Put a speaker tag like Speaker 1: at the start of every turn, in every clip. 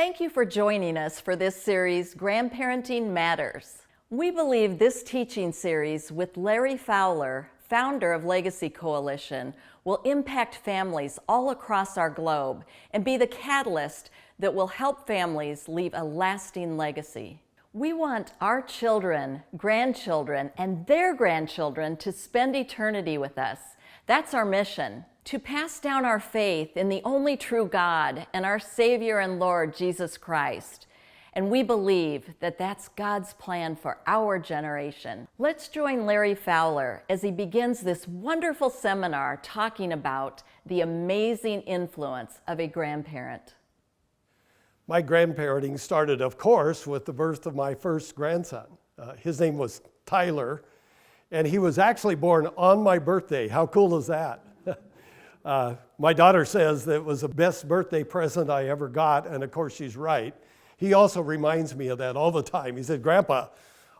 Speaker 1: Thank you for joining us for this series, Grandparenting Matters. We believe this teaching series with Larry Fowler, founder of Legacy Coalition, will impact families all across our globe and be the catalyst that will help families leave a lasting legacy. We want our children, grandchildren, and their grandchildren to spend eternity with us. That's our mission. To pass down our faith in the only true God and our Savior and Lord, Jesus Christ. And we believe that that's God's plan for our generation. Let's join Larry Fowler as he begins this wonderful seminar talking about the amazing influence of a grandparent.
Speaker 2: My grandparenting started, of course, with the birth of my first grandson. His name was Tyler, and he was actually born on my birthday. How cool is that? My daughter says that it was the best birthday present I ever got, and of course she's right. He also reminds me of that all the time. He said, "Grandpa,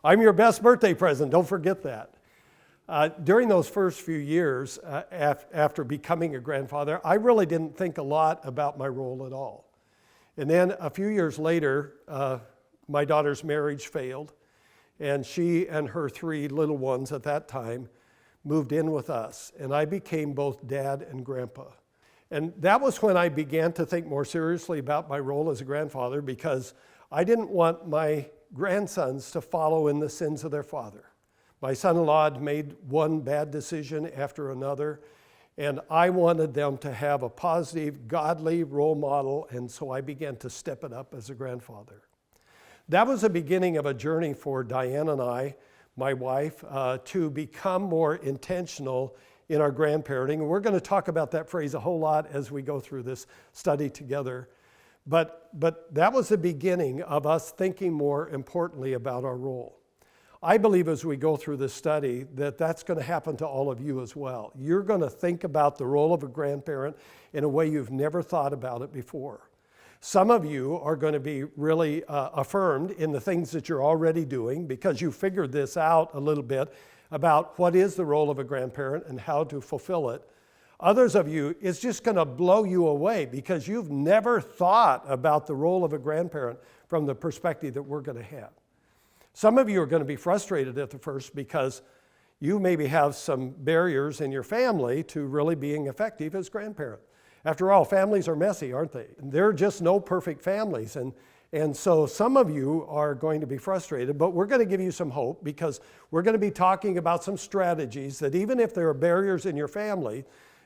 Speaker 2: I'm your best birthday present, don't forget that." During those first few years after becoming a grandfather, I really didn't think a lot about my role at all. And then a few years later, my daughter's marriage failed, and she and her 3 little ones at that time moved in with us, and I became both dad and grandpa. And that was when I began to think more seriously about my role as a grandfather, because I didn't want my grandsons to follow in the sins of their father. My son-in-law had made one bad decision after another, and I wanted them to have a positive, godly role model, and so I began to step it up as a grandfather. That was the beginning of a journey for Diane and I, my wife, to become more intentional in our grandparenting. And we're going to talk about that phrase a whole lot as we go through this study together. But that was the beginning of us thinking more importantly about our role. I believe as we go through this study that that's going to happen to all of you as well. You're going to think about the role of a grandparent in a way you've never thought about it before. Some of you are going to be really affirmed in the things that you're already doing because you figured this out a little bit about what is the role of a grandparent and how to fulfill it. Others of you, it's just going to blow you away because you've never thought about the role of a grandparent from the perspective that we're going to have. Some of you are going to be frustrated at the first because you maybe have some barriers in your family to really being effective as grandparent. After all, families are messy, aren't they? There are just no perfect families. And so some of you are going to be frustrated, but we're going to give you some hope because we're going to be talking about some strategies that even if there are barriers in your family,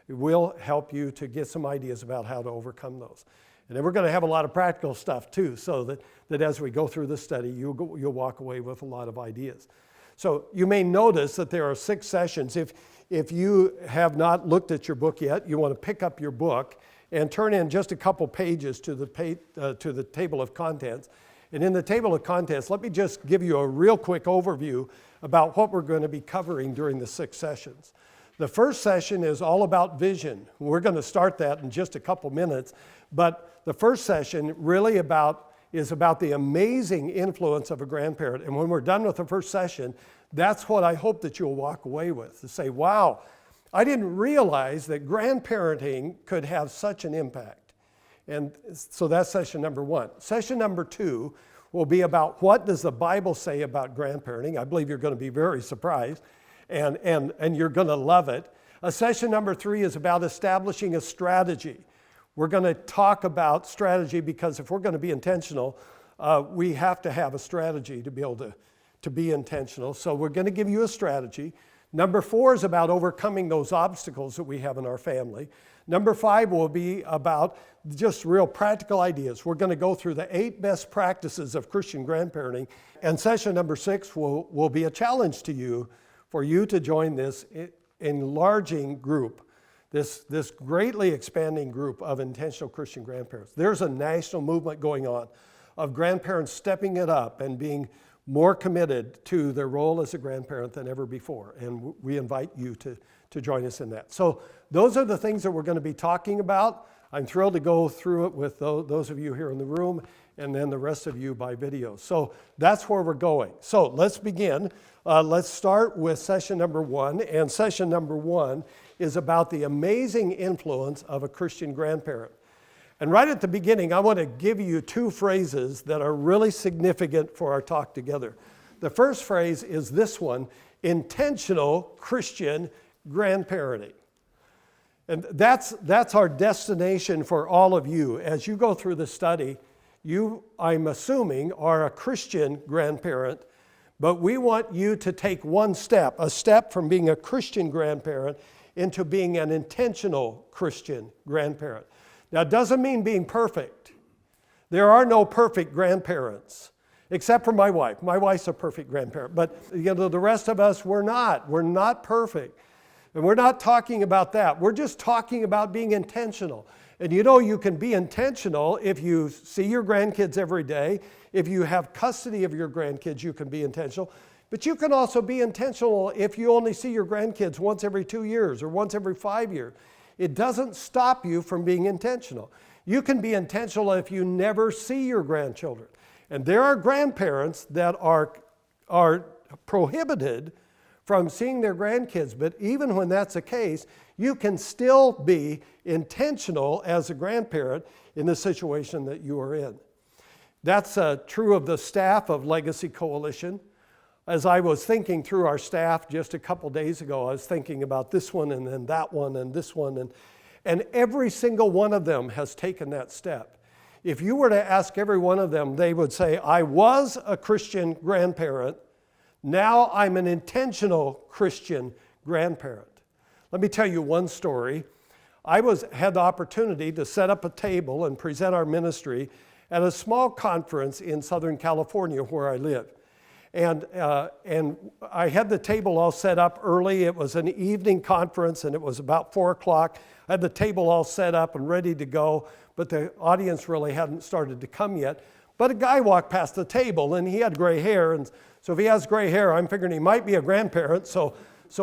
Speaker 2: will help you to get some ideas about how to overcome those. And then we're going to have a lot of practical stuff too, so that as we go through the study, you'll walk away with a lot of ideas. So you may notice that there are 6 sessions. If you have not looked at your book yet, you want to pick up your book and turn in just a couple pages to the table of contents. And in the table of contents, let me just give you a real quick overview about what we're going to be covering during the 6 sessions. The first session is all about vision. We're going to start that in just a couple minutes, but the first session really is about the amazing influence of a grandparent. And when we're done with the first session, that's what I hope that you'll walk away with, to say, wow, I didn't realize that grandparenting could have such an impact. And so that's session number 1. Session number 2 will be about what does the Bible say about grandparenting. I believe you're going to be very surprised, and you're going to love it. Session number 3 is about establishing a strategy. We're going to talk about strategy because if we're going to be intentional, we have to have a strategy to be able to be intentional. So we're going to give you a strategy. Number 4 is about overcoming those obstacles that we have in our family. Number 5 will be about just real practical ideas. We're going to go through the 8 best practices of Christian grandparenting. And session number 6 will be a challenge to you for you to join this enlarging group, this greatly expanding group of intentional Christian grandparents. There's a national movement going on of grandparents stepping it up and being more committed to their role as a grandparent than ever before. And we invite you to join us in that. So those are the things that we're going to be talking about. I'm thrilled to go through it with those of you here in the room and then the rest of you by video. So that's where we're going. So let's begin. Let's start with session number 1. And session number 1 is about the amazing influence of a Christian grandparent. And right at the beginning, I want to give you two phrases that are really significant for our talk together. The first phrase is this one: intentional Christian grandparenting. And that's our destination for all of you. As you go through the study, you, I'm assuming, are a Christian grandparent, but we want you to take one step, a step from being a Christian grandparent into being an intentional Christian grandparent. Now, it doesn't mean being perfect. There are no perfect grandparents, except for my wife. My wife's a perfect grandparent, but the rest of us, we're not. We're not perfect. And we're not talking about that. We're just talking about being intentional. And you can be intentional if you see your grandkids every day. If you have custody of your grandkids, you can be intentional. But you can also be intentional if you only see your grandkids once every 2 years or once every 5 years. It doesn't stop you from being intentional. You can be intentional if you never see your grandchildren. And there are grandparents that are prohibited from seeing their grandkids. But even when that's the case, you can still be intentional as a grandparent in the situation that you are in. That's true of the staff of Legacy Coalition. As I was thinking through our staff just a couple days ago, I was thinking about this one and then that one and this one. And every single one of them has taken that step. If you were to ask every one of them, they would say, I was a Christian grandparent. Now I'm an intentional Christian grandparent. Let me tell you one story. I had the opportunity to set up a table and present our ministry at a small conference in Southern California where I live. And I had the table all set up early. It was an evening conference and it was about 4 o'clock. I had the table all set up and ready to go, but the audience really hadn't started to come yet. But a guy walked past the table and he had gray hair. And so if he has gray hair, I'm figuring he might be a grandparent. So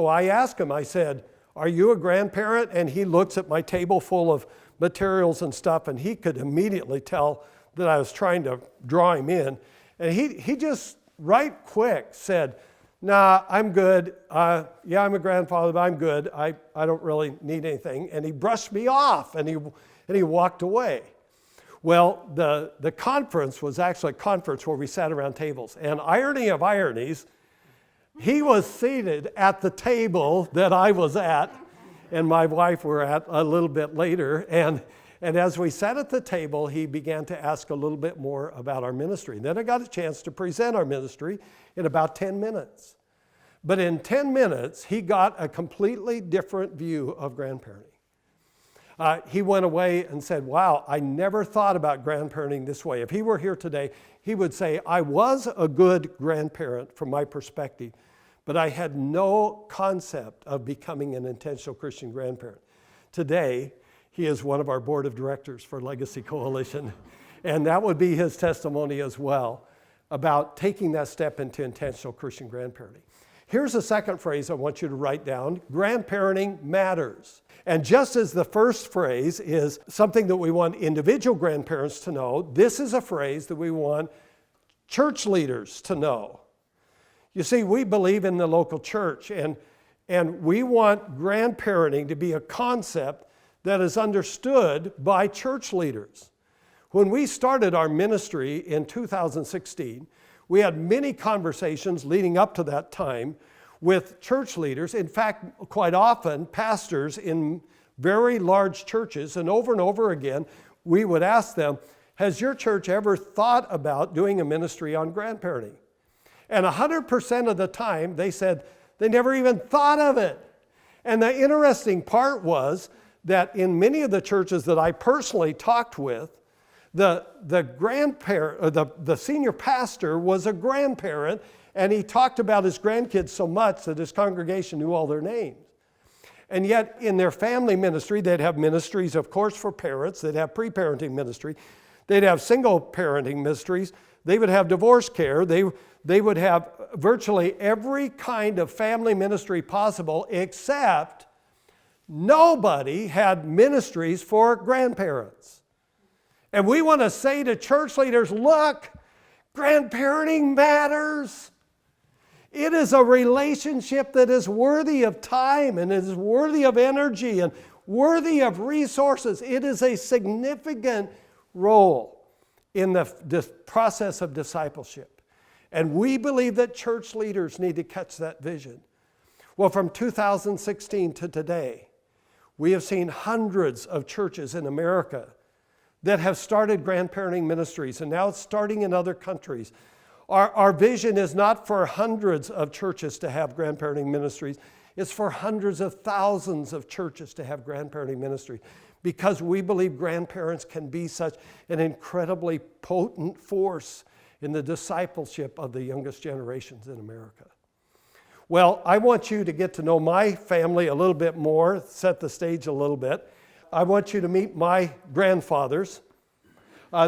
Speaker 2: I asked him, I said, are you a grandparent? And he looks at my table full of materials and stuff, and he could immediately tell that I was trying to draw him in. And he just right quick said, nah, I'm good. Yeah, I'm a grandfather, but I'm good. I don't really need anything. And he brushed me off, and he walked away. Well, the conference was actually a conference where we sat around tables. And irony of ironies, he was seated at the table that I was at, and my wife were at a little bit later. And as we sat at the table, he began to ask a little bit more about our ministry. Then I got a chance to present our ministry in about 10 minutes. But in 10 minutes, he got a completely different view of grandparenting. He went away and said, wow, I never thought about grandparenting this way. If he were here today, he would say, I was a good grandparent from my perspective, but I had no concept of becoming an intentional Christian grandparent. Today, he is one of our board of directors for Legacy Coalition, and that would be his testimony as well about taking that step into intentional Christian grandparenting. Here's a second phrase I want you to write down. Grandparenting matters. And just as the first phrase is something that we want individual grandparents to know, this is a phrase that we want church leaders to know. You see, we believe in the local church, and we want grandparenting to be a concept that is understood by church leaders. When we started our ministry in 2016, we had many conversations leading up to that time with church leaders. In fact, quite often, pastors in very large churches, and over again, we would ask them, has your church ever thought about doing a ministry on grandparenting? And 100% of the time, they said they never even thought of it. And the interesting part was that in many of the churches that I personally talked with, the grandparent, or the senior pastor was a grandparent, and he talked about his grandkids so much that his congregation knew all their names. And yet in their family ministry, they'd have ministries, of course, for parents. They'd have pre-parenting ministry. They'd have single parenting ministries. They would have divorce care. They would have virtually every kind of family ministry possible, except nobody had ministries for grandparents. And we want to say to church leaders, look, grandparenting matters. It is a relationship that is worthy of time and is worthy of energy. And worthy of resources. It is a significant role in the process of discipleship. And we believe that church leaders need to catch that vision. Well, from 2016 to today, we have seen hundreds of churches in America that have started grandparenting ministries, and now it's starting in other countries. Our vision is not for hundreds of churches to have grandparenting ministries. It's for hundreds of thousands of churches to have grandparenting ministry, because we believe grandparents can be such an incredibly potent force in the discipleship of the youngest generations in America. Well, I want you to get to know my family a little bit more, set the stage a little bit. I want you to meet my grandfathers.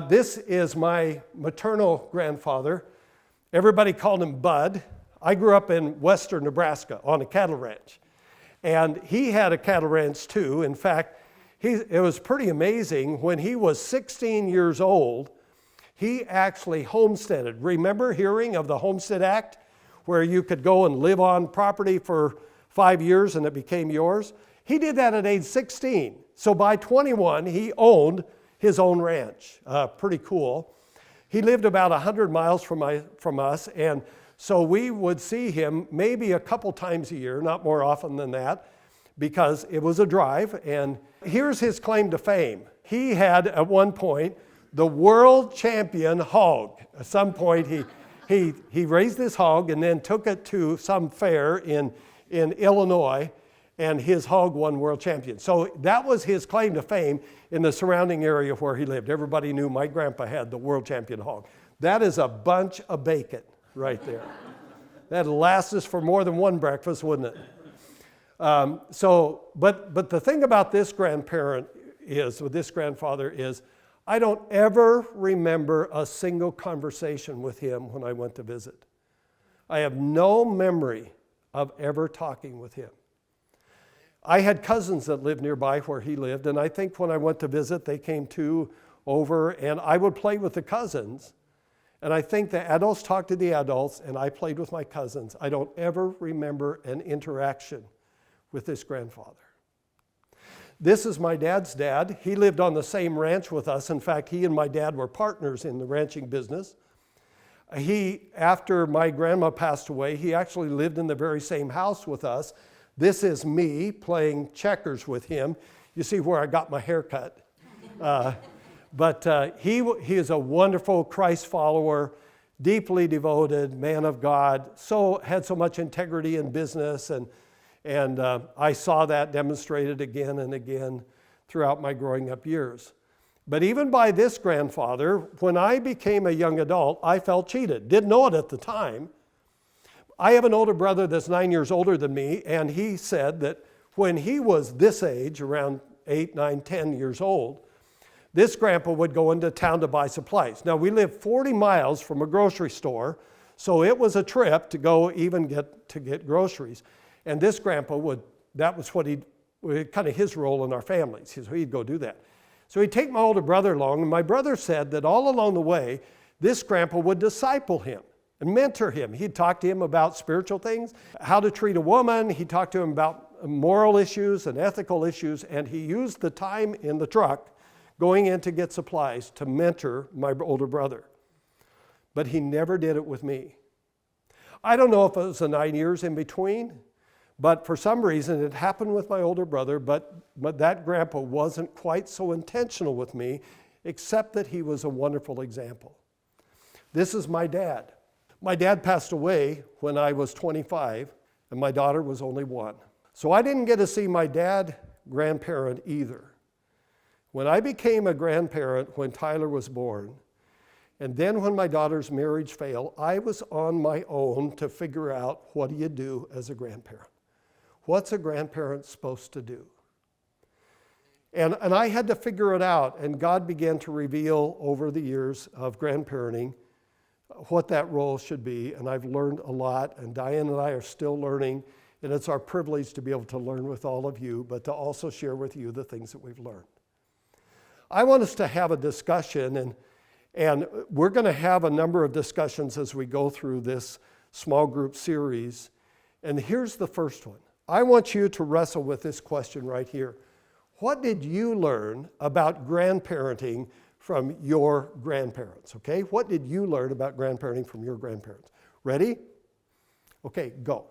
Speaker 2: This is my maternal grandfather. Everybody called him Bud. I grew up in western Nebraska on a cattle ranch. And he had a cattle ranch too. In fact, it was pretty amazing. When he was 16 years old, he actually homesteaded. Remember hearing of the Homestead Act, where you could go and live on property for 5 years and it became yours? He did that at age 16. So by 21, he owned his own ranch. Pretty cool. He lived about 100 miles from us, and so we would see him maybe a couple times a year, not more often than that, because it was a drive. And here's his claim to fame. He had, at one point, the world champion hog. At some point, he raised this hog and then took it to some fair in Illinois, and his hog won world champion. So that was his claim to fame in the surrounding area where he lived. Everybody knew my grandpa had the world champion hog. That is a bunch of bacon right there. That'd last us for more than one breakfast, wouldn't it? But the thing about this grandfather is, I don't ever remember a single conversation with him when I went to visit. I have no memory of ever talking with him. I had cousins that lived nearby where he lived, and I think when I went to visit, they came over, and I would play with the cousins. And I think the adults talked to the adults, and I played with my cousins. I don't ever remember an interaction with this grandfather. This is my dad's dad. He lived on the same ranch with us. In fact, he and my dad were partners in the ranching business. After my grandma passed away, he actually lived in the very same house with us. This is me playing checkers with him. You see where I got my hair cut. But he is a wonderful Christ follower, deeply devoted man of God, had so much integrity in business, and I saw that demonstrated again and again throughout my growing up years. But even by this grandfather, when I became a young adult, I felt cheated. Didn't know it at the time. I have an older brother that's 9 years older than me, and he said that when he was this age, around 8, 9, 10 years old, this grandpa would go into town to buy supplies. Now, we live 40 miles from a grocery store, so it was a trip to go even get groceries. And this grandpa that was kind of his role in our family. So he'd go do that. So he'd take my older brother along, and my brother said that all along the way, this grandpa would disciple him and mentor him. He'd talk to him about spiritual things, how to treat a woman. He'd talk to him about moral issues and ethical issues, and he used the time in the truck going in to get supplies to mentor my older brother. But he never did it with me. I don't know if it was the 9 years in between, but for some reason it happened with my older brother, but that grandpa wasn't quite so intentional with me, except that he was a wonderful example. This is my dad. My dad passed away when I was 25, and my daughter was only 1. So I didn't get to see my dad grandparent either. When I became a grandparent when Tyler was born, and then when my daughter's marriage failed, I was on my own to figure out, what do you do as a grandparent? What's a grandparent supposed to do? And I had to figure it out, and God began to reveal over the years of grandparenting what that role should be, and I've learned a lot, and Diane and I are still learning, and it's our privilege to be able to learn with all of you, but to also share with you the things that we've learned. I want us to have a discussion, and we're going to have a number of discussions as we go through this small group series, and here's the first one. I want you to wrestle with this question right here. What did you learn about grandparenting from your grandparents? Okay, what did you learn about grandparenting from your grandparents? Ready? Okay, go.